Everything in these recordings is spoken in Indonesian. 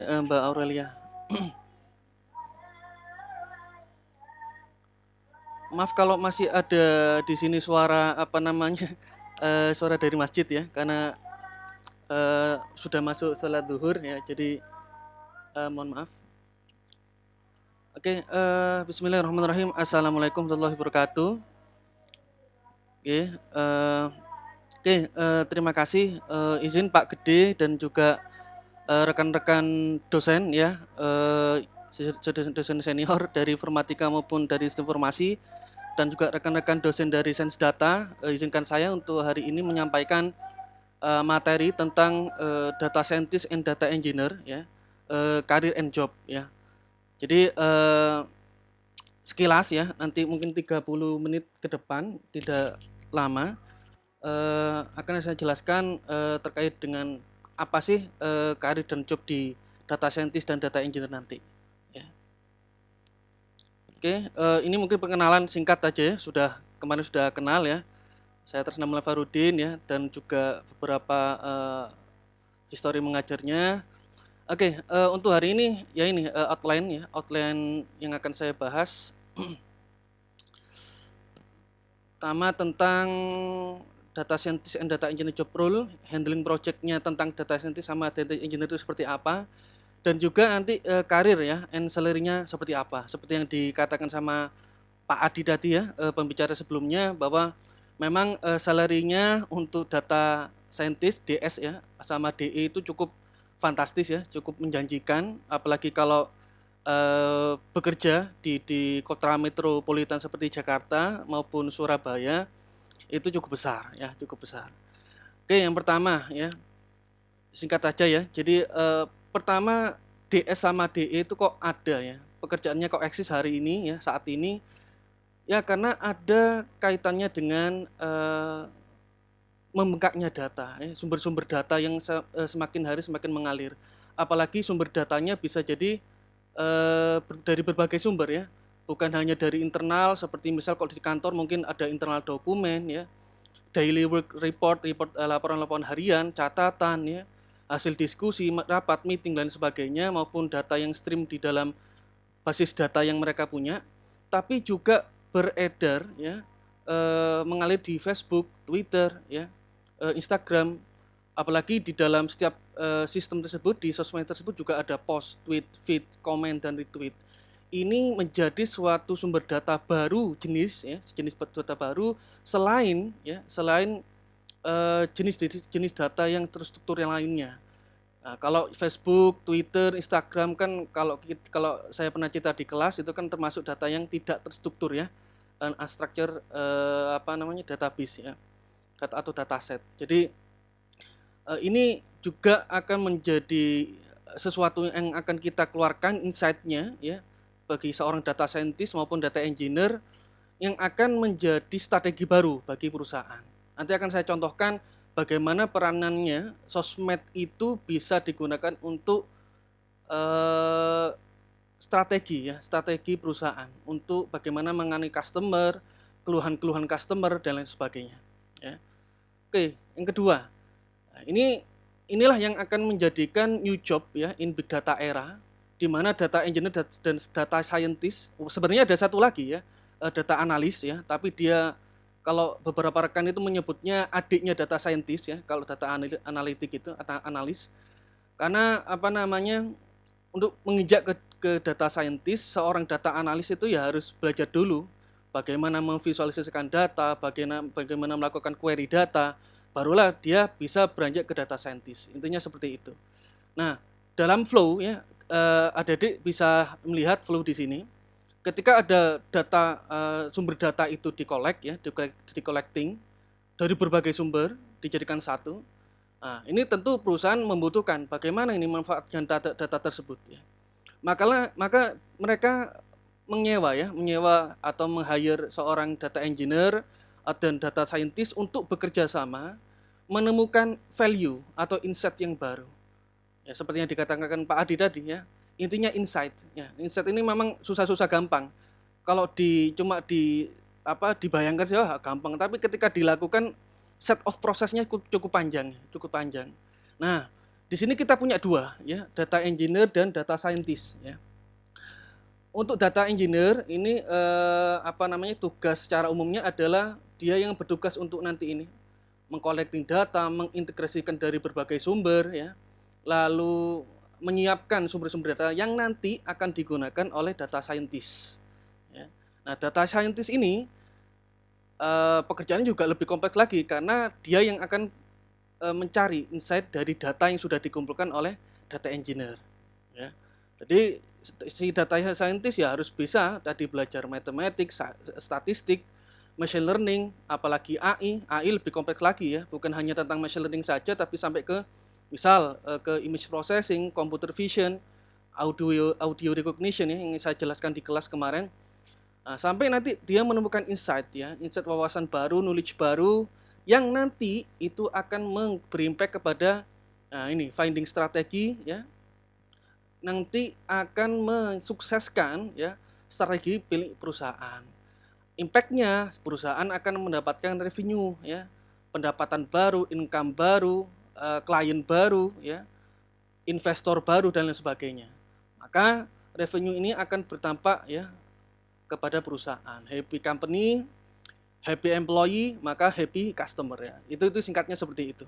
Mbak Aurelia. Maaf kalau masih ada di sini suara apa namanya suara dari masjid ya, karena sudah masuk sholat zuhur ya, jadi mohon maaf. Oke, Bismillahirrahmanirrahim. Assalamualaikum warahmatullahi wabarakatuh. Terima kasih izin Pak Gede dan juga rekan-rekan dosen ya, dosen senior dari informatika maupun dari sistem informasi, dan juga rekan-rekan dosen dari Sains Data. Izinkan saya untuk hari ini menyampaikan materi tentang data scientist and data engineer ya, career and job ya. Jadi sekilas ya, nanti mungkin 30 menit ke depan, tidak lama, akan saya jelaskan terkait dengan apa sih karir dan job di data scientist dan data engineer nanti ya. Oke, ini mungkin perkenalan singkat aja ya, kemarin sudah kenal ya. Saya atas nama Farudin ya, dan juga beberapa histori mengajarnya. Oke, untuk hari ini ya ini outline yang akan saya bahas. Pertama tentang data scientist and data engineer job role, handling project-nya tentang data scientist sama data engineer itu seperti apa, dan juga nanti karir ya, and salary-nya seperti apa. Seperti yang dikatakan sama Pak Adi tadi ya, pembicara sebelumnya, bahwa memang salary-nya untuk data scientist DS ya sama DE itu cukup fantastis ya, cukup menjanjikan, apalagi kalau bekerja di kota metropolitan seperti Jakarta maupun Surabaya, itu cukup besar ya, cukup besar. Oke, yang pertama ya, singkat aja ya. Jadi pertama, DS sama DE itu kok ada ya, pekerjaannya kok eksis hari ini ya, saat ini ya, karena ada kaitannya dengan membengkaknya data ya, sumber-sumber data yang semakin hari semakin mengalir. Apalagi sumber datanya bisa jadi dari berbagai sumber ya, bukan hanya dari internal, seperti misal kalau di kantor mungkin ada internal dokumen ya, daily work report, laporan-laporan harian, catatan ya, hasil diskusi, rapat, meeting dan sebagainya, maupun data yang stream di dalam basis data yang mereka punya, tapi juga beredar ya, mengalir di Facebook, Twitter ya, Instagram, apalagi di dalam setiap sistem tersebut, di sosmed tersebut juga ada post, tweet, feed, komen dan retweet. Ini menjadi suatu sumber data baru jenis ya, jenis data baru selain jenis data yang terstruktur yang lainnya. Nah, kalau Facebook, Twitter, Instagram kan kalau saya pernah cerita di kelas itu kan termasuk data yang tidak terstruktur ya, unstructured database ya, data atau dataset. Jadi ini juga akan menjadi sesuatu yang akan kita keluarkan insight-nya ya, bagi seorang data scientist maupun data engineer, yang akan menjadi strategi baru bagi perusahaan. Nanti akan saya contohkan bagaimana peranannya sosmed itu bisa digunakan untuk strategi perusahaan untuk bagaimana menangani customer, keluhan-keluhan customer dan lain sebagainya. Ya. Oke, yang kedua, nah, inilah yang akan menjadikan new job ya in big data era, di mana data engineer dan data scientist, sebenarnya ada satu lagi ya, data analis ya, tapi dia kalau beberapa rekan itu menyebutnya adiknya data scientist ya, kalau data analitik itu atau analis. Karena apa namanya, untuk menginjak ke data scientist, seorang data analis itu ya harus belajar dulu bagaimana memvisualisasikan data, bagaimana melakukan query data, barulah dia bisa beranjak ke data scientist. Intinya seperti itu. Nah, dalam flow ya, adik-adik bisa melihat flow di sini. Ketika ada data, sumber data itu di collecting dari berbagai sumber, dijadikan satu. Nah, ini tentu perusahaan membutuhkan bagaimana ini memanfaatkan data tersebut ya. Maka mereka menyewa atau meng-hire seorang data engineer dan data scientist untuk bekerja sama menemukan value atau insight yang baru. Ya, seperti yang dikatakan Pak Adi tadi ya, intinya insight. Ya, insight ini memang susah-susah gampang. Kalau cuma dibayangkan sih gampang, tapi ketika dilakukan set of prosesnya cukup panjang. Nah, Di sini kita punya dua, ya, data engineer dan data scientist, ya. Untuk data engineer ini tugas secara umumnya adalah dia yang bertugas untuk nanti ini mengcollecting data, mengintegrasikan dari berbagai sumber, ya, lalu menyiapkan sumber-sumber data yang nanti akan digunakan oleh data scientist, ya. Nah, data scientist ini pekerjaannya juga lebih kompleks lagi karena dia yang akan mencari insight dari data yang sudah dikumpulkan oleh data engineer, ya. Jadi si data scientist ya harus bisa tadi belajar matematik, statistik, machine learning, apalagi AI. AI lebih kompleks lagi, ya, bukan hanya tentang machine learning saja tapi sampai ke misal ke image processing, computer vision, audio recognition, ya, yang saya jelaskan di kelas kemarin. Nah, sampai nanti dia menemukan insight, ya, insight wawasan baru, knowledge baru yang nanti itu akan berimpact kepada ini finding strategi, ya, nanti akan mensukseskan, ya, strategi pilih perusahaan. Impact-nya perusahaan akan mendapatkan revenue, ya, pendapatan baru, income baru, klien baru, ya, investor baru dan lain sebagainya. Maka revenue ini akan berdampak, ya, kepada perusahaan. Happy company, happy employee, maka happy customer, ya. Itu singkatnya seperti itu.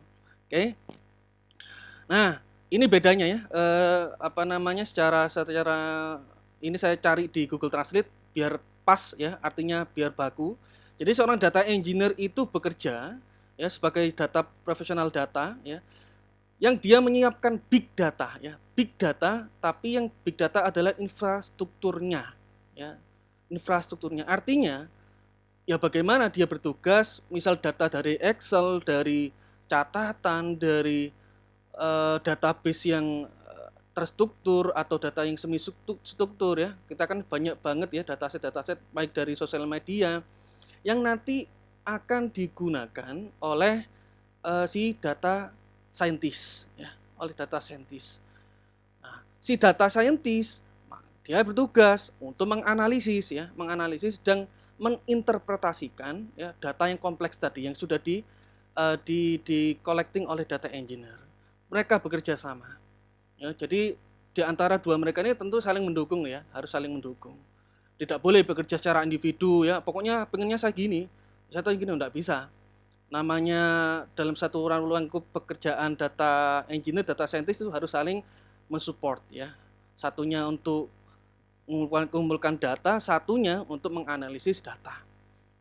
Oke. Nah, ini bedanya, ya. Secara ini saya cari di Google Translate biar pas, ya, artinya biar baku. Jadi seorang data engineer itu bekerja, ya, sebagai profesional data, ya, yang dia menyiapkan big data, ya, big data, tapi yang big data adalah infrastrukturnya, ya, infrastrukturnya. Artinya, ya, bagaimana dia bertugas, misal data dari Excel, dari catatan, dari database yang terstruktur atau data yang semi struktur, ya. Kita kan banyak banget, ya, dataset baik dari sosial media yang nanti akan digunakan oleh si data scientist, ya, oleh data scientist. Nah, si data scientist dia bertugas untuk menganalisis, ya, menganalisis dan menginterpretasikan, ya, data yang kompleks tadi yang sudah di collecting oleh data engineer. Mereka bekerja sama, ya. Jadi di antara dua mereka ini tentu saling mendukung, ya, harus saling mendukung. Tidak boleh bekerja secara individu, ya. Pokoknya pengennya saya gini, saya tahu gini, enggak bisa. Namanya dalam satu ruang lingkup pekerjaan data engineer, data scientist itu harus saling mensupport, ya. Satunya untuk mengumpulkan data, satunya untuk menganalisis data,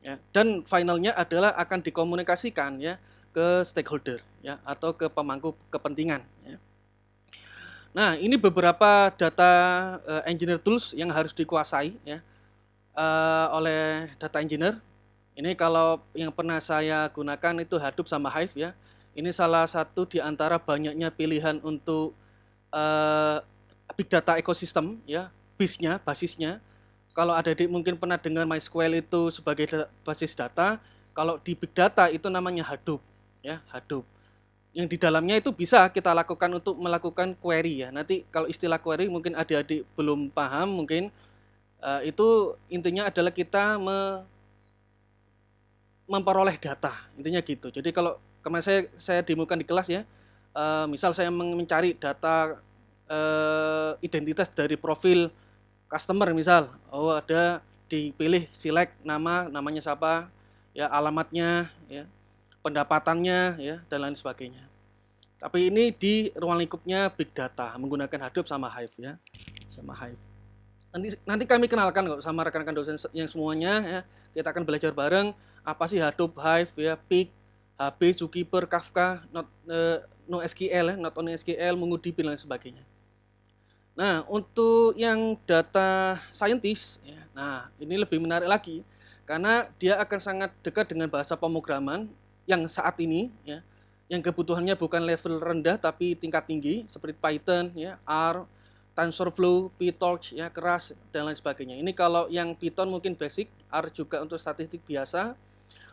ya. Dan finalnya adalah akan dikomunikasikan, ya, ke stakeholder, ya, atau ke pemangku kepentingan, ya. Nah, ini beberapa data engineer tools yang harus dikuasai, ya, oleh data engineer. Ini kalau yang pernah saya gunakan itu Hadoop sama Hive, ya. Ini salah satu di antara banyaknya pilihan untuk big data ekosistem, ya, basisnya. Kalau adik-adik mungkin pernah dengar MySQL itu sebagai basis data, kalau di big data itu namanya Hadoop, ya, Hadoop. Yang di dalamnya itu bisa kita lakukan untuk melakukan query, ya. Nanti kalau istilah query mungkin adik-adik belum paham, mungkin itu intinya adalah kita memperoleh data, intinya gitu. Jadi kalau kemarin saya demokan di kelas, ya, misal saya mencari data identitas dari profil customer misal, ada dipilih select namanya siapa, ya, alamatnya, ya, pendapatannya, ya, dan lain sebagainya. Tapi ini di ruang lingkupnya big data menggunakan Hadoop sama Hive, ya, sama Hive. Nanti kami kenalkan kok sama rekan-rekan dosen yang semuanya, ya. Kita akan belajar bareng apa sih Hadoop, Hive, ya, Pig, HB, Zookeeper, Kafka, NoSQL, ya, not only SQL, MongoDB dan lain sebagainya. Nah, untuk yang data scientist, ya, nah ini lebih menarik lagi karena dia akan sangat dekat dengan bahasa pemrograman yang saat ini, ya, yang kebutuhannya bukan level rendah tapi tingkat tinggi seperti Python, ya, R, TensorFlow, PyTorch, ya, keras dan lain sebagainya. Ini kalau yang Python mungkin basic, R juga untuk statistik biasa.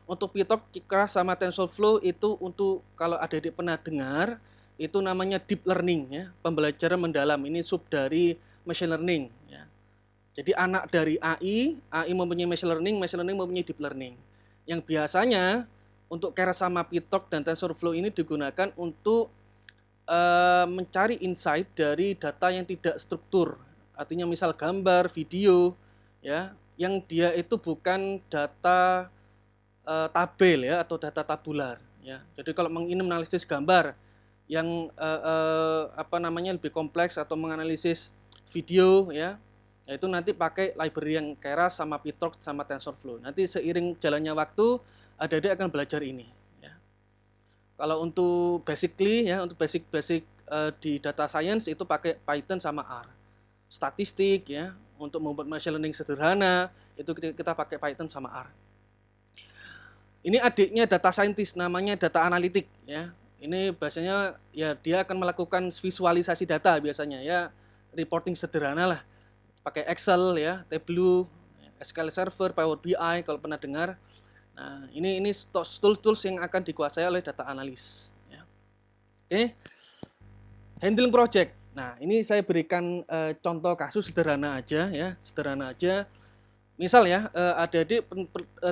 Untuk PyTorch keras sama TensorFlow itu untuk kalau adik-adik pernah dengar itu namanya deep learning, ya, pembelajaran mendalam. Ini sub dari machine learning, ya. Jadi anak dari AI mempunyai machine learning mempunyai deep learning. Yang biasanya untuk keras sama PyTorch dan TensorFlow ini digunakan untuk mencari insight dari data yang tidak struktur. Artinya misal gambar, video, ya, yang dia itu bukan data tabel ya atau data tabular ya. Jadi kalau ingin menganalisis gambar yang apa namanya lebih kompleks atau menganalisis video ya, itu nanti pakai library yang Keras sama PyTorch sama TensorFlow. Nanti seiring jalannya waktu adik-adik akan belajar ini ya. Kalau untuk basically ya, untuk basic di data science itu pakai Python sama R. Statistik ya, untuk membuat machine learning sederhana itu kita pakai Python sama R. Ini adiknya data scientist, namanya data analitik ya. Ini biasanya ya dia akan melakukan visualisasi data biasanya ya, reporting sederhana lah. Pakai Excel ya, Tableau, SQL Server, Power BI kalau pernah dengar. Nah, ini tools yang akan dikuasai oleh data analis ya. Oke. Handling project. Nah, ini saya berikan contoh kasus sederhana aja ya, sederhana aja. Misal ya, adik-adik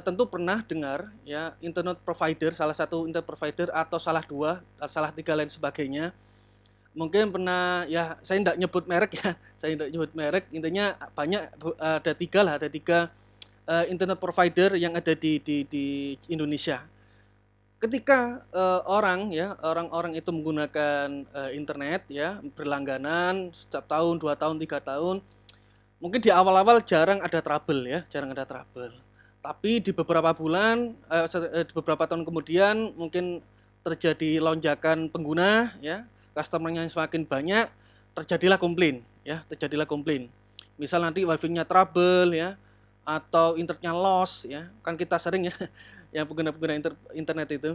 tentu pernah dengar ya, internet provider, salah satu internet provider atau salah dua, salah tiga lain sebagainya. Mungkin pernah ya, saya tidak nyebut merek ya, saya tidak nyebut merek. Intinya banyak, ada tiga internet provider yang ada di Indonesia. Ketika orang-orang itu menggunakan internet ya, berlangganan setiap tahun, 2 tahun, 3 tahun. Mungkin di awal-awal jarang ada trouble ya, jarang ada trouble. Tapi di beberapa bulan, di beberapa tahun kemudian mungkin terjadi lonjakan pengguna ya, customer-nya semakin banyak, terjadilah komplain ya, terjadilah komplain. Misal nanti wifi-nya trouble ya, atau internetnya loss ya, kan kita sering ya, yang pengguna-pengguna internet itu.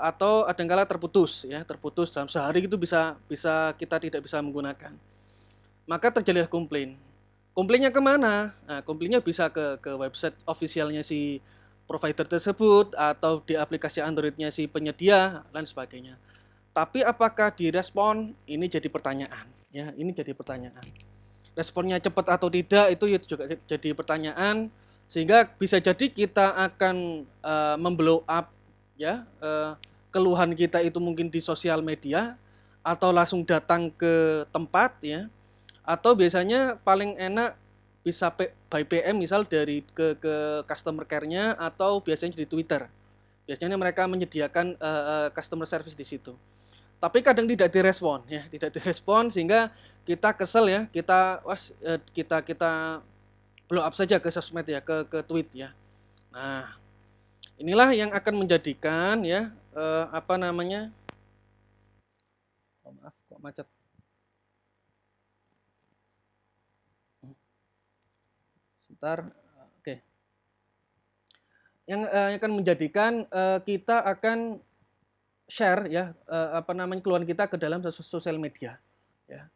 Atau kadangkala terputus ya, terputus dalam sehari itu bisa kita tidak bisa menggunakan. Maka terjadilah komplain. Komplainnya kemana? Nah, komplainnya bisa ke website officialnya si provider tersebut atau di aplikasi Android-nya si penyedia dan sebagainya. Tapi apakah direspon? Ini jadi pertanyaan. Ya, ini jadi pertanyaan. Responnya cepat atau tidak itu juga jadi pertanyaan. Sehingga bisa jadi kita akan memblow up ya keluhan kita itu mungkin di sosial media atau langsung datang ke tempat ya. Atau biasanya paling enak bisa by PM misal dari ke customer care-nya atau biasanya di Twitter. Biasanya mereka menyediakan customer service di situ. Tapi kadang tidak direspon ya, tidak direspon sehingga kita kesel ya, kita blow up saja ke sosmed ya, ke tweet ya. Nah, inilah yang akan menjadikan ya apa namanya? Oh, maaf kok macet. Sebentar. Oke. Yang akan menjadikan kita akan share ya apa namanya keluhan kita ke dalam sosial media ya.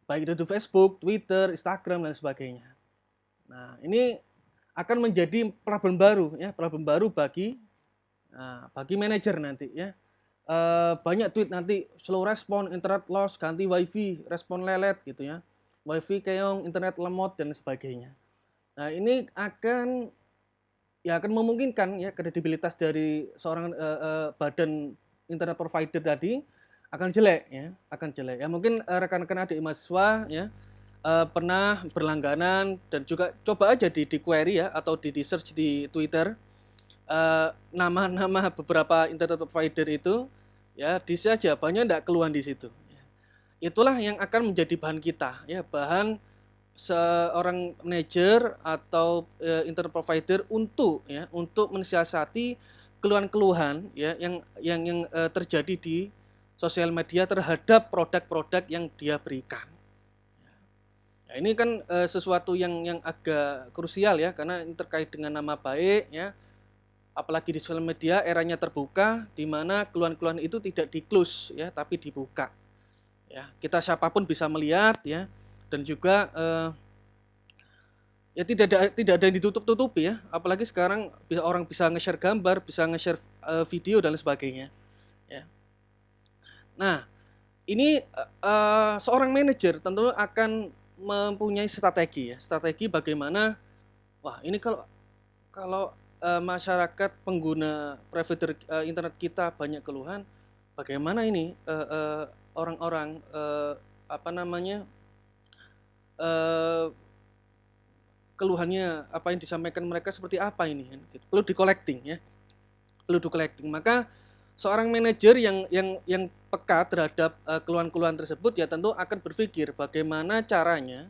Baik itu Facebook, Twitter, Instagram dan sebagainya. Nah, ini akan menjadi problem baru ya, problem baru bagi manajer nanti ya. Banyak tweet nanti slow respon, internet loss, ganti wifi, respon lelet gitu ya. Wifi keong, internet lemot dan sebagainya. Nah, ini akan memungkinkan ya kredibilitas dari seorang badan internet provider tadi akan jelek ya, akan jelek. Ya mungkin rekan-rekan adik mahasiswa ya pernah berlangganan dan juga coba aja di query ya atau di search di Twitter nama-nama beberapa internet provider itu ya, di saja banyak enggak keluhan di situ. Itulah yang akan menjadi bahan kita ya, bahan seorang manajer atau internet provider untuk mensiasati keluhan-keluhan ya yang terjadi di sosial media terhadap produk-produk yang dia berikan. Ya, ini kan sesuatu yang agak krusial ya, karena ini terkait dengan nama baik ya. Apalagi di sosial media eranya terbuka, di mana keluhan-keluhan itu tidak di-close ya, tapi dibuka. Ya, kita siapapun bisa melihat ya. Dan juga ya tidak ada yang ditutup-tutupi ya, apalagi sekarang orang bisa nge-share gambar, bisa nge-share video dan sebagainya ya. Nah, ini seorang manajer tentu akan mempunyai strategi bagaimana, wah ini kalau masyarakat pengguna provider internet kita banyak keluhan, bagaimana ini orang-orang apa namanya eh, keluhannya, apa yang disampaikan mereka seperti apa ini, kan, gitu. Perlu di collecting ya, perlu di collecting. Maka seorang manajer yang peka terhadap keluhan-keluhan tersebut ya tentu akan berpikir bagaimana caranya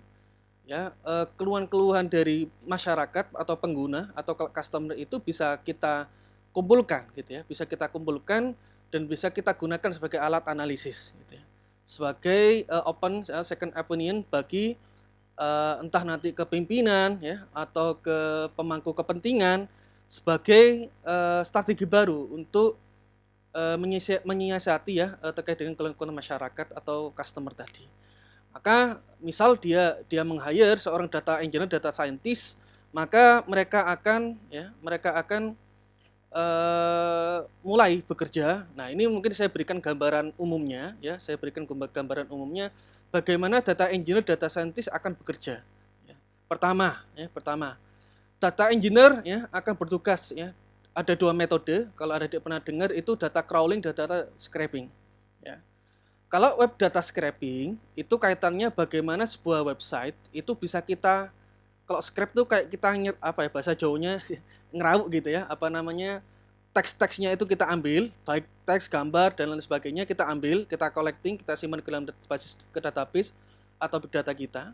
ya keluhan-keluhan dari masyarakat atau pengguna atau customer itu bisa kita kumpulkan gitu ya, bisa kita kumpulkan dan bisa kita gunakan sebagai alat analisis gitu ya. Sebagai open second opinion bagi entah nanti ke pimpinan ya atau ke pemangku kepentingan sebagai strategi baru untuk menyiasati ya terkait dengan keluhan masyarakat atau customer tadi. Maka misal dia meng-hire seorang data engineer, data scientist, maka mereka akan mulai bekerja. Nah, ini mungkin saya berikan gambaran umumnya ya, saya berikan gambaran umumnya bagaimana data engineer, data scientist akan bekerja. Ya. Pertama, data engineer ya akan bertugas ya. Ada dua metode, kalau ada pernah dengar itu data crawling dan data scraping. Ya. Kalau web data scraping itu kaitannya bagaimana sebuah website itu bisa kita, kalau scrap tuh kayak kita apa ya bahasa Jawanya ngerauk gitu ya, apa namanya teks-teksnya itu kita ambil, baik teks, gambar dan lain sebagainya kita ambil, kita collecting, kita simpan ke dalam database atau big data kita.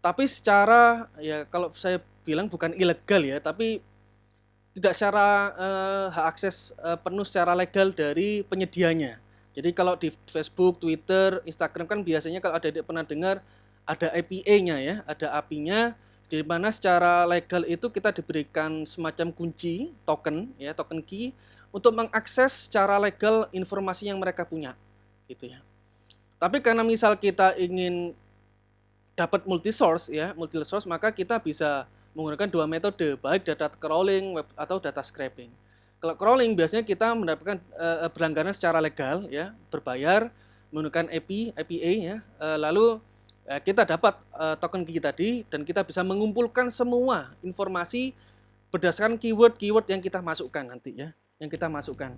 Tapi secara ya kalau saya bilang bukan ilegal ya, tapi tidak secara hak akses penuh secara legal dari penyedianya. Jadi kalau di Facebook, Twitter, Instagram kan biasanya kalau ada pernah dengar ada API-nya ya, ada API-nya di mana secara legal itu kita diberikan semacam kunci, token ya, token key untuk mengakses secara legal informasi yang mereka punya gitu ya. Tapi karena misal kita ingin dapat multi source ya, multi source, maka kita bisa menggunakan dua metode, baik data crawling web atau data scraping. Kalau crawling biasanya kita mendapatkan berlangganan secara legal ya, berbayar menggunakan API ya, lalu kita dapat token key tadi dan kita bisa mengumpulkan semua informasi berdasarkan keyword-keyword yang kita masukkan nanti ya, yang kita masukkan.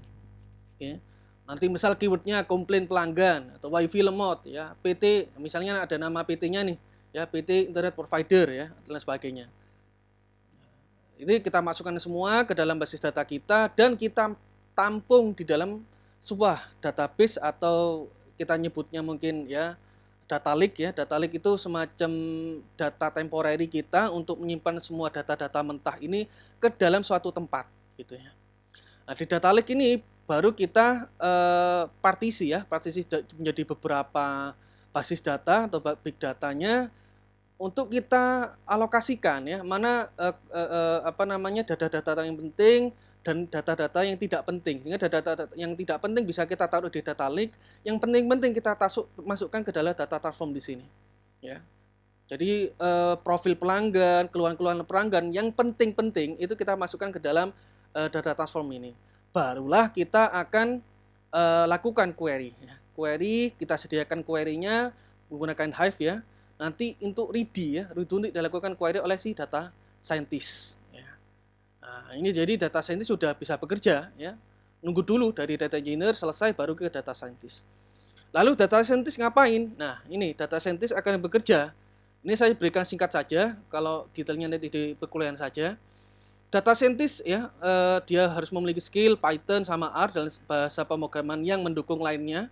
Oke. Nanti misal keywordnya komplain pelanggan atau wifi lemot ya, PT misalnya ada nama PT-nya nih ya, PT internet provider ya dan sebagainya. Ini kita masukkan semua ke dalam basis data kita dan kita tampung di dalam sebuah database atau kita nyebutnya mungkin ya data lake ya. Data lake itu semacam data temporary kita untuk menyimpan semua data-data mentah ini ke dalam suatu tempat gitu ya. Nah, di data lake ini baru kita partisi menjadi beberapa basis data atau big datanya untuk kita alokasikan ya, mana apa namanya data-data yang penting dan data-data yang tidak penting. Sehingga data-data yang tidak penting bisa kita taruh di data lake, yang penting-penting kita masukkan ke dalam data transform di sini. Ya. Jadi profil pelanggan, keluhan-keluhan pelanggan yang penting-penting itu kita masukkan ke dalam data transform ini. Barulah kita akan lakukan query. Ya. Query, kita sediakan query-nya menggunakan Hive ya. Nanti untuk ready ya, untuk dilakukan query oleh si data scientist. Ya. Nah, ini jadi data scientist sudah bisa bekerja ya. Nunggu dulu dari data engineer selesai baru ke data scientist. Lalu data scientist ngapain? Nah, ini data scientist akan bekerja. Ini saya berikan singkat saja, kalau detailnya nanti di perkuliahan saja. Data scientist ya, dia harus memiliki skill Python sama R dan bahasa pemrograman yang mendukung lainnya,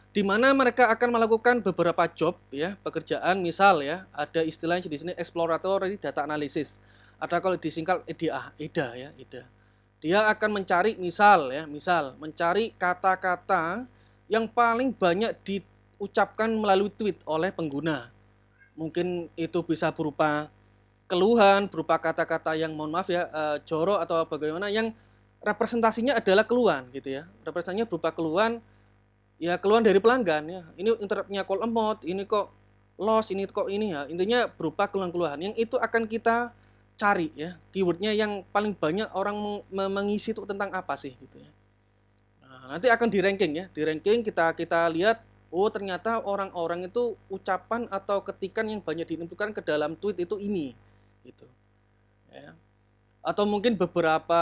di mana mereka akan melakukan beberapa job ya, pekerjaan. Misal ya, ada istilahnya di sini exploratory data analysis. Ada kalau disingkat EDA ya, EDA. Dia akan mencari misal mencari kata-kata yang paling banyak diucapkan melalui tweet oleh pengguna. Mungkin itu bisa berupa keluhan, berupa kata-kata yang mohon maaf ya, jorok atau bagaimana yang representasinya adalah keluhan gitu ya. Representasinya berupa keluhan. Ya keluhan dari pelanggan ya, ini internetnya kok lemot, ini kok loss, ini kok ini ya, intinya berupa keluhan-keluhan yang itu akan kita cari ya, keywordnya yang paling banyak orang mengisi itu tentang apa sih gitu ya. Nah, nanti akan di ranking ya, di ranking kita lihat, oh ternyata orang-orang itu ucapan atau ketikan yang banyak diinputkan ke dalam tweet itu ini gitu ya. atau mungkin beberapa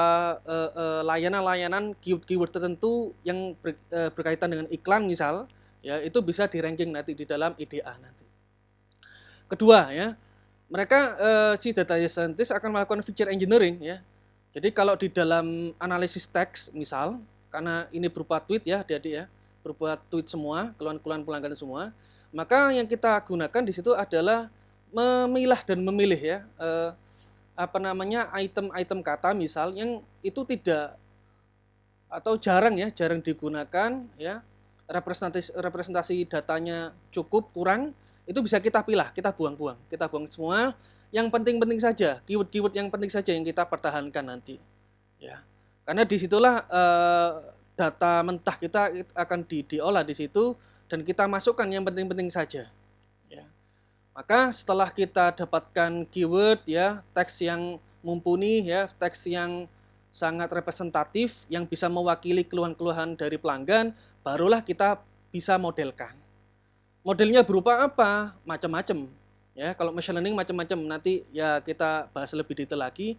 layanan-layanan keyword-keyword tertentu yang berkaitan dengan iklan misal, ya itu bisa di-ranking nanti di dalam EDA nanti. Kedua ya, mereka si data scientist akan melakukan feature engineering ya. Jadi kalau di dalam analisis teks misal, karena ini berupa tweet ya adik-adik ya, berupa tweet semua, keluhan-keluhan pelanggan semua, maka yang kita gunakan di situ adalah memilah dan memilih ya, item-item kata misal yang itu tidak atau jarang ya, jarang digunakan ya, representasi datanya cukup kurang, itu bisa kita pilah, kita buang semua, yang penting-penting saja, keyword-keyword yang penting saja yang kita pertahankan nanti ya. Karena disitulah data mentah kita akan diolah di situ dan kita masukkan yang penting-penting saja ya. Maka setelah kita dapatkan keyword ya, teks yang mumpuni ya, teks yang sangat representatif yang bisa mewakili keluhan-keluhan dari pelanggan, barulah kita bisa modelkan. Modelnya berupa apa? Macam-macam. Ya, kalau machine learning macam-macam, nanti ya kita bahas lebih detail lagi.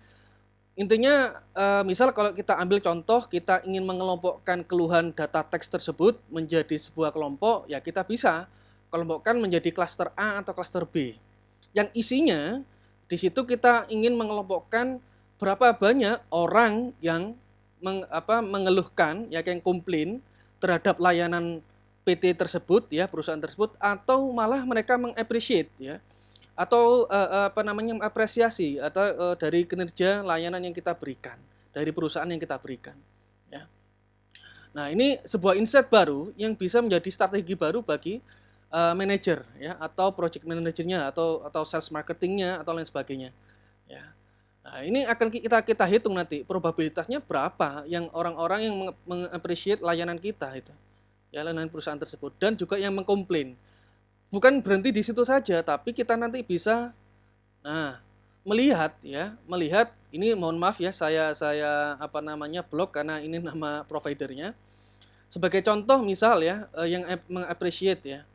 Intinya misal kalau kita ambil contoh, kita ingin mengelompokkan keluhan data teks tersebut menjadi sebuah kelompok, ya kita bisa kelompokkan menjadi klaster A atau klaster B. Yang isinya di situ kita ingin mengelompokkan berapa banyak orang yang mengeluhkan, ya yang komplain terhadap layanan PT tersebut, ya perusahaan tersebut, atau malah mereka mengappreciate, ya, atau mengapresiasi atau dari kinerja layanan yang kita berikan, dari perusahaan yang kita berikan, ya. Nah ini sebuah insight baru yang bisa menjadi strategi baru bagi manager ya, atau project manajernya, atau sales marketingnya atau lain sebagainya ya. Nah ini akan kita hitung nanti probabilitasnya berapa yang orang-orang yang mengapresiasi layanan kita itu ya, layanan perusahaan tersebut, dan juga yang mengkomplain. Bukan berhenti di situ saja, tapi kita nanti bisa melihat ini, mohon maaf ya, saya blok karena ini nama providernya. Sebagai contoh misal ya, yang mengapresiasi ya,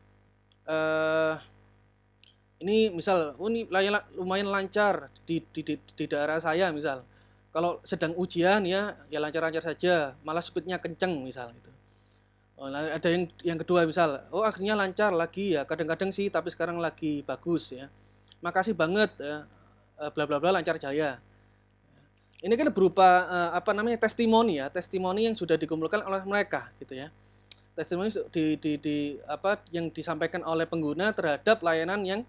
ini misal ini lumayan lancar di daerah saya misal. Kalau sedang ujian ya lancar-lancar saja, malah speednya kenceng misal gitu. Ada yang kedua misal, akhirnya lancar lagi ya, kadang-kadang sih tapi sekarang lagi bagus ya. Makasih banget ya, bla bla bla lancar jaya. Ini kan berupa testimoni ya, testimoni yang sudah dikumpulkan oleh mereka gitu ya. Testimoni yang disampaikan oleh pengguna terhadap layanan yang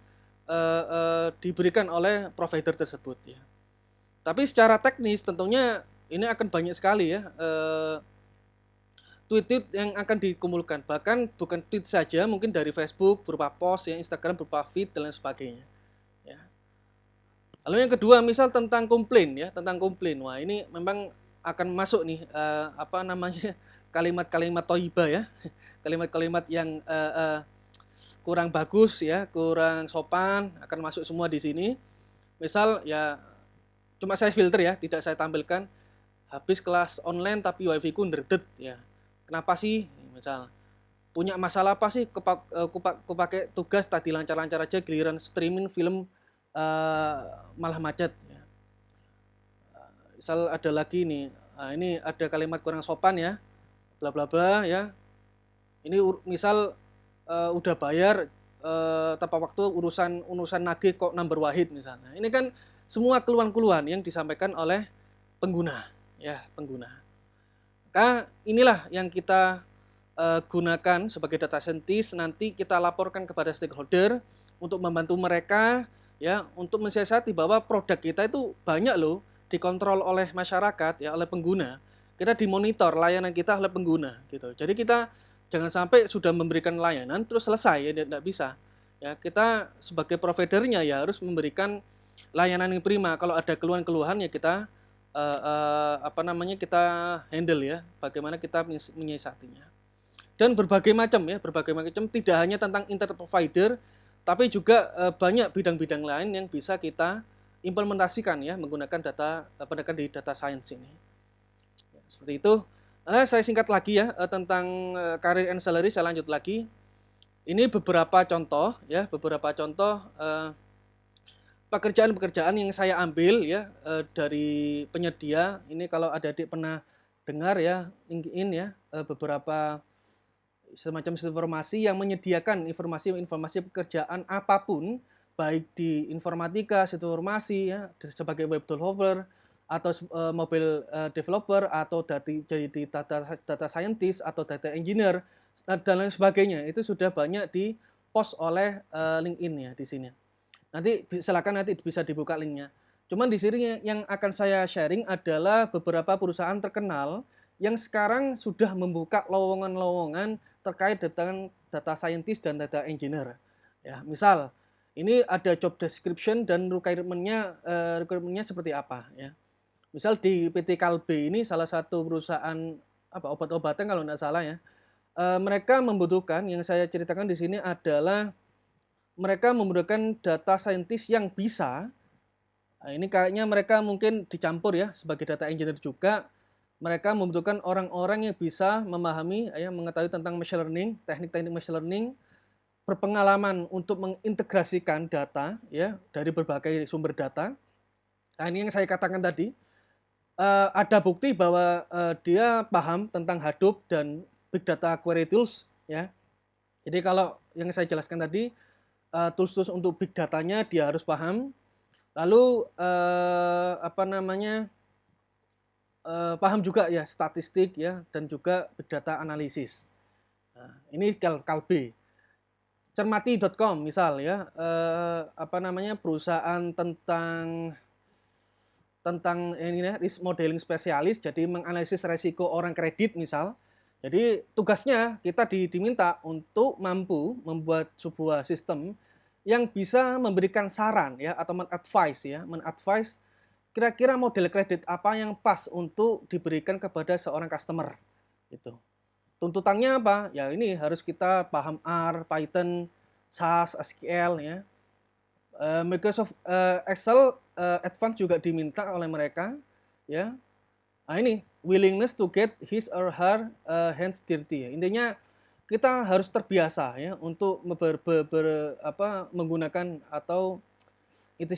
diberikan oleh provider tersebut ya. Tapi secara teknis tentunya ini akan banyak sekali ya tweet-tweet yang akan dikumpulkan, bahkan bukan tweet saja, mungkin dari Facebook berupa post, ya Instagram berupa feed dan lain sebagainya ya. Lalu yang kedua misal tentang komplain ya, wah ini memang akan masuk nih kalimat-kalimat thayyibah ya, kalimat-kalimat yang kurang bagus ya, kurang sopan akan masuk semua di sini. Misal ya cuma saya filter ya, tidak saya tampilkan. Habis kelas online tapi wifi ku nderdet ya. Kenapa sih? Misal punya masalah apa sih? Ku pakai tugas tadi lancar-lancar aja, giliran streaming film malah macet ya. Misal ada lagi nih, ini ada kalimat kurang sopan ya, bla bla bla ya. Ini misal udah bayar tepat waktu, urusan nagih kok number wahid misalnya. Ini kan semua keluhan-keluhan yang disampaikan oleh pengguna ya, Maka inilah yang kita gunakan sebagai data scientist, nanti kita laporkan kepada stakeholder untuk membantu mereka ya, untuk mensiasati bahwa produk kita itu banyak loh dikontrol oleh masyarakat ya, oleh pengguna. Kita dimonitor layanan kita oleh pengguna gitu. Jadi kita jangan sampai sudah memberikan layanan terus selesai ya, tidak bisa. Ya, kita sebagai providernya ya harus memberikan layanan yang prima. Kalau ada keluhan-keluhan ya kita kita handle ya, bagaimana kita menyiasatinya. Dan berbagai macam tidak hanya tentang internet provider, tapi juga banyak bidang-bidang lain yang bisa kita implementasikan ya menggunakan pendekatan di data science ini. Ya, seperti itu. Nah, saya singkat lagi ya tentang career and salary, saya lanjut lagi. Ini beberapa contoh pekerjaan-pekerjaan yang saya ambil ya dari penyedia. Ini kalau adik-adik pernah dengar ya, LinkedIn ya, beberapa semacam informasi yang menyediakan informasi-informasi pekerjaan apapun, baik di informatika, sistem informasi ya, sebagai web developer atau mobile developer atau jadi data scientist atau data engineer dan lain sebagainya. Itu sudah banyak di-post oleh LinkedIn ya di sini. Nanti silakan nanti bisa dibuka linknya. Cuman di sini yang akan saya sharing adalah beberapa perusahaan terkenal yang sekarang sudah membuka lowongan-lowongan terkait dengan data scientist dan data engineer. Ya, misal ini ada job description dan requirementnya seperti apa ya. Misal di PT Kalbe ini salah satu perusahaan obat-obatan kalau tidak salah ya. Mereka membutuhkan yang saya ceritakan di sini adalah mereka membutuhkan data scientist yang bisa, nah ini kayaknya mereka mungkin dicampur ya sebagai data engineer juga. Mereka membutuhkan orang-orang yang bisa memahami, ya, mengetahui tentang machine learning, teknik-teknik machine learning, berpengalaman untuk mengintegrasikan data ya dari berbagai sumber data. Nah ini yang saya katakan tadi, ada bukti bahwa dia paham tentang Hadoop dan Big Data Query Tools ya. Jadi kalau yang saya jelaskan tadi, tools-tools untuk big datanya dia harus paham. Lalu paham juga ya statistik ya dan juga big data analisis. Nah, ini Kalbe. Cermati.com misal ya, perusahaan tentang ini ya, risk modeling spesialis, jadi menganalisis resiko orang kredit misal. Jadi tugasnya kita diminta untuk mampu membuat sebuah sistem yang bisa memberikan saran ya atau mengadvise kira-kira model kredit apa yang pas untuk diberikan kepada seorang customer gitu. Tuntutannya apa? Ya ini harus kita paham R, Python, SAS, SQL ya. Microsoft Excel Advanced juga diminta oleh mereka ya. Nah ini willingness to get his or her hands dirty ya. Intinya kita harus terbiasa ya untuk menggunakan atau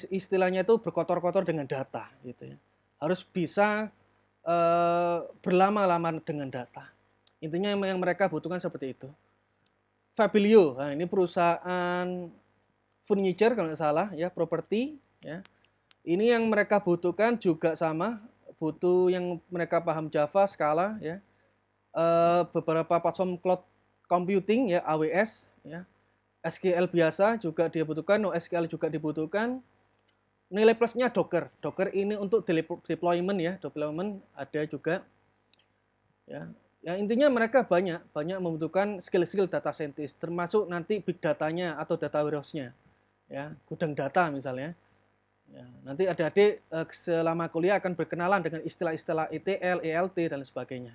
istilahnya itu berkotor-kotor dengan data gitu ya. Harus bisa berlama-lama dengan data. Intinya yang mereka butuhkan seperti itu. Fabilio, nah ini perusahaan furniture kalau nggak salah ya, properti ya. Ini yang mereka butuhkan juga sama, butuh yang mereka paham Java, Scala ya. Beberapa platform cloud computing ya, AWS ya. SQL biasa juga dia butuhkan, NoSQL juga dibutuhkan. Nilai plusnya Docker. Docker ini untuk deployment ya, deployment ada juga. Ya. Ya intinya mereka banyak membutuhkan skill-skill data scientist, termasuk nanti big datanya atau data warehouse-nya. Ya, gudang data misalnya. Ya, nanti adik-adik selama kuliah akan berkenalan dengan istilah-istilah ETL, ELT dan sebagainya.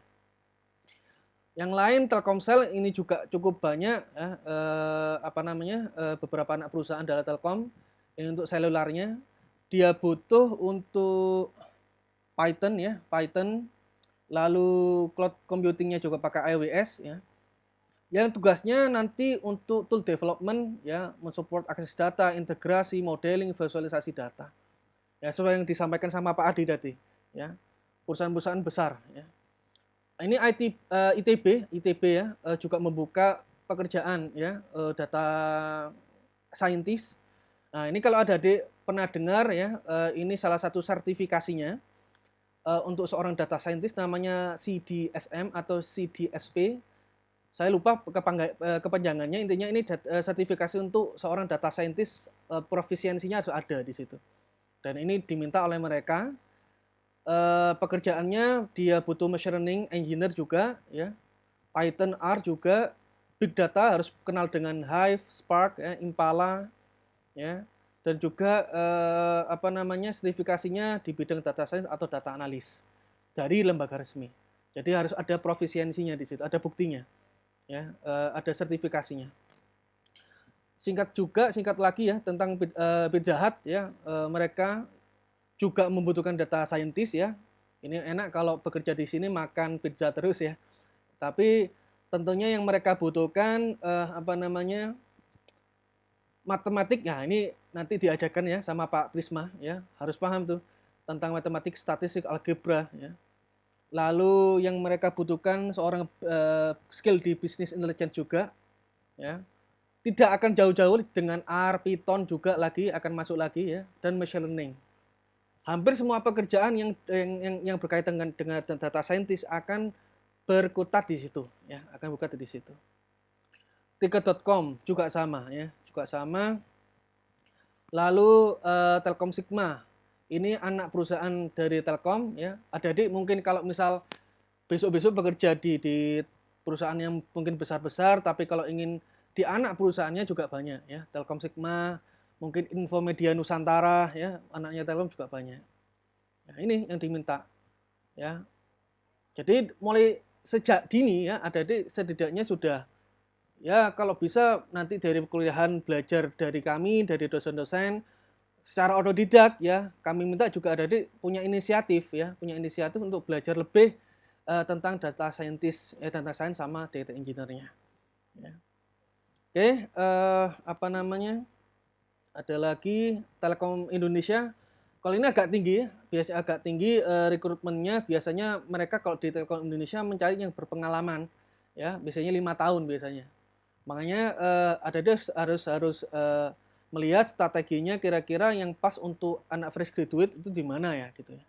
Yang lain Telkomsel ini juga cukup banyak ya, beberapa anak perusahaan dalam Telkom ini untuk selularnya. Dia butuh untuk Python ya, Python, lalu cloud computingnya juga pakai AWS ya. Yang tugasnya nanti untuk tool development ya, mensupport akses data, integrasi, modeling, visualisasi data. Ya, sesuai yang disampaikan sama Pak Adi tadi ya. Perusahaan-perusahaan besar ya. Ini ITB ya juga membuka pekerjaan ya data scientist. Nah, ini kalau adik-adik pernah dengar ya, ini salah satu sertifikasinya untuk seorang data scientist namanya CDSM atau CDSP. Saya lupa kepanjangannya, intinya ini sertifikasi untuk seorang data scientist, profisiensinya harus ada di situ. Dan ini diminta oleh mereka. Pekerjaannya dia butuh machine learning engineer juga ya. Python, R juga, big data harus kenal dengan Hive, Spark, ya, Impala ya. Dan juga sertifikasinya di bidang data science atau data analis dari lembaga resmi. Jadi harus ada profisiensinya di situ, ada buktinya. Ya, ada sertifikasinya. Singkat lagi ya tentang Pizza Hut ya, mereka juga membutuhkan data scientist ya. Ini enak kalau bekerja di sini makan pizza terus ya. Tapi tentunya yang mereka butuhkan matematik, ya ini nanti diajarkan ya sama Pak Prisma ya, harus paham tuh tentang matematik, statistik, algebra ya. Lalu yang mereka butuhkan seorang skill di business intelligence juga ya. Tidak akan jauh-jauh dengan R, Python juga lagi akan masuk lagi ya, dan machine learning. Hampir semua pekerjaan yang berkaitan dengan data scientist akan berkutat di situ ya, akan berkutat di situ. Tiket.com juga sama ya, juga sama. Lalu Telkom Sigma, ini anak perusahaan dari Telkom ya. Adik-adik mungkin kalau misal besok-besok bekerja di perusahaan yang mungkin besar-besar, tapi kalau ingin di anak perusahaannya juga banyak ya. Telkom Sigma, mungkin Infomedia Nusantara ya, anaknya Telkom juga banyak. Nah, ini yang diminta ya. Jadi mulai sejak dini ya, adik-adik setidaknya sudah ya kalau bisa nanti dari kuliahan belajar dari kami, dari dosen-dosen secara otodidak ya. Kami minta juga adik-adik punya inisiatif ya, punya inisiatif untuk belajar lebih tentang data scientist, data science sama data engineer-nya. Ya. Oke, apa namanya? Ada lagi Telkom Indonesia. Kalau ini agak tinggi, biasanya agak tinggi rekrutmennya. Biasanya mereka kalau di Telkom Indonesia mencari yang berpengalaman, ya biasanya 5 tahun biasanya. Makanya ada harus melihat strateginya kira-kira yang pas untuk anak fresh graduate itu di mana ya gitu ya.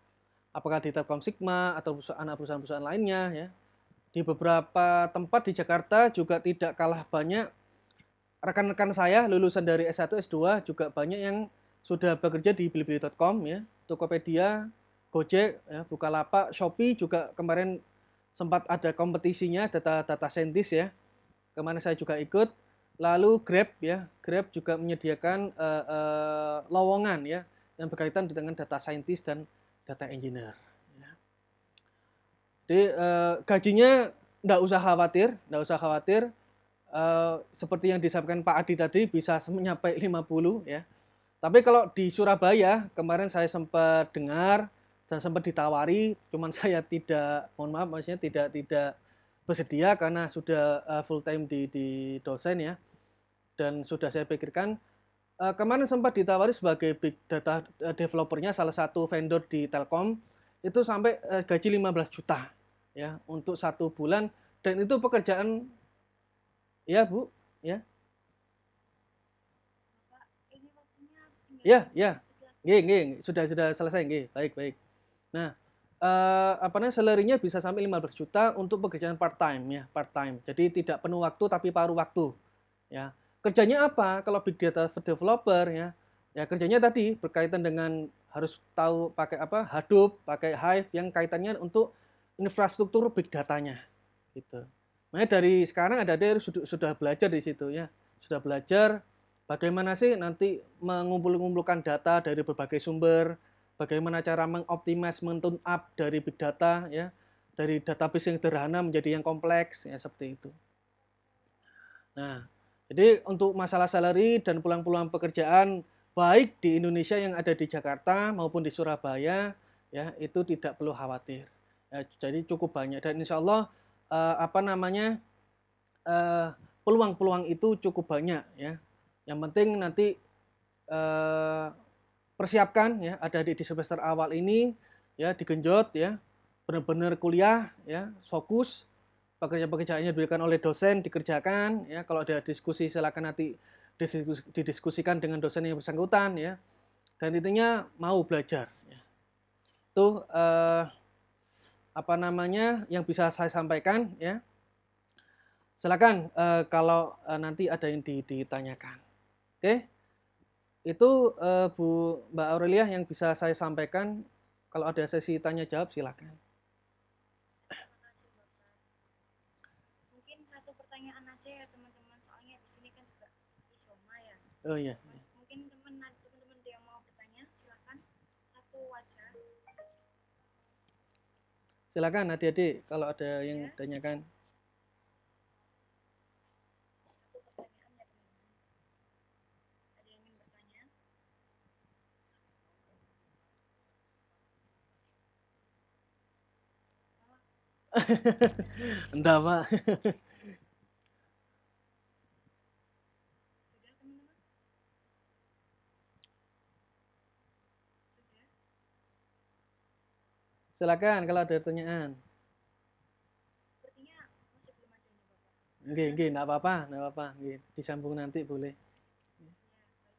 Apakah di Telkom Sigma atau anak perusahaan-perusahaan lainnya ya. Di beberapa tempat di Jakarta juga tidak kalah banyak rekan-rekan saya lulusan dari S1, S2 juga banyak yang sudah bekerja di Bilibili.com ya, Tokopedia, Gojek, ya, Bukalapak, Shopee juga kemarin sempat ada kompetisinya data scientist ya. Kemarin saya juga ikut. Lalu Grab ya, Grab juga menyediakan lowongan ya yang berkaitan dengan data scientist dan data engineer. Ya. Jadi gajinya enggak usah khawatir. Seperti yang disampaikan Pak Adi tadi bisa mencapai 50 ya. Tapi kalau di Surabaya kemarin saya sempat dengar dan sempat ditawari, cuman saya tidak, mohon maaf maksudnya tidak bersedia karena sudah full time di dosen ya. Dan sudah saya pikirkan kemarin sempat ditawari sebagai big data developernya salah satu vendor di Telkom itu sampai gaji 15 juta ya untuk 1 bulan dan itu pekerjaan ya Bu ya. Bapak, ini waktunya Ya, tinggal ya. Nggih, sudah selesai nggih. Baik, baik. Nah, apa namanya salary-nya bisa sampai 15 juta untuk pekerjaan part time ya, part time. Jadi tidak penuh waktu tapi paruh waktu, ya. Kerjanya apa? Kalau big data developer ya, ya kerjanya tadi berkaitan dengan harus tahu pakai apa? Hadoop, pakai Hive yang kaitannya untuk infrastruktur big datanya gitu. Makanya dari sekarang ada sudah belajar di situ ya. Sudah belajar bagaimana sih nanti mengumpulkan data dari berbagai sumber, bagaimana cara mengoptimis, men-tune up dari big data ya, dari database yang sederhana menjadi yang kompleks ya seperti itu. Nah, jadi untuk masalah salary dan peluang-peluang pekerjaan baik di Indonesia yang ada di Jakarta maupun di Surabaya ya itu tidak perlu khawatir. Ya, jadi cukup banyak dan insya Allah apa namanya peluang-peluang itu cukup banyak ya. Yang penting nanti eh, persiapkan ya ada di semester awal ini ya digenjot ya benar-benar kuliah ya fokus pekerjaan-pekerjaannya diberikan oleh dosen dikerjakan ya kalau ada diskusi silakan nanti didiskusikan dengan dosen yang bersangkutan ya dan intinya mau belajar ya. Itu apa namanya yang bisa saya sampaikan ya silakan kalau nanti ada yang ditanyakan oke itu Bu Mbak Aurelia yang bisa saya sampaikan kalau ada sesi tanya jawab silakan. terima kasih Bapak. Mungkin satu pertanyaan aja ya teman-teman, soalnya di sini kan juga Isoma ya. Oh iya. Mungkin teman-teman ada yang mau bertanya, silakan. Satu aja. Silakan adik-adik kalau ada yang Ya, tanyakan. satu pertanyaan ya teman-teman. Ada yang ingin bertanya? Enggak, Pak. Sudah teman-teman? Silakan kalau ada pertanyaan. Sepertinya masih belum ada nih Bapak. Nggih, enggak apa-apa, enggak apa-apa. Nggih, disambung nanti boleh. Ya, baik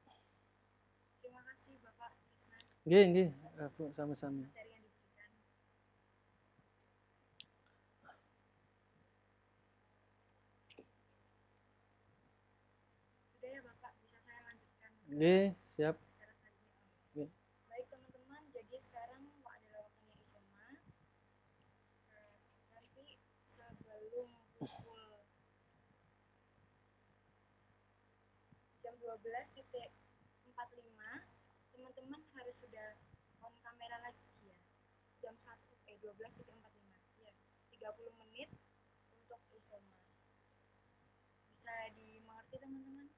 Pak. Terima kasih Bapak Trisna Nggih, atas Bu, sama-sama. materi yang diberikan. Sudah ya Bapak, bisa saya lanjutkan ke Nggih, siap. acara selanjutnya. Nggih. Baik teman-teman, jadi sekarang adalah waktunya Isoma. Nanti sebelum pukul jam 12.45 teman-teman harus sudah on kamera lagi ya. Jam 12.45 ya, 30 menit untuk Isoma. Bisa dimengerti teman-teman?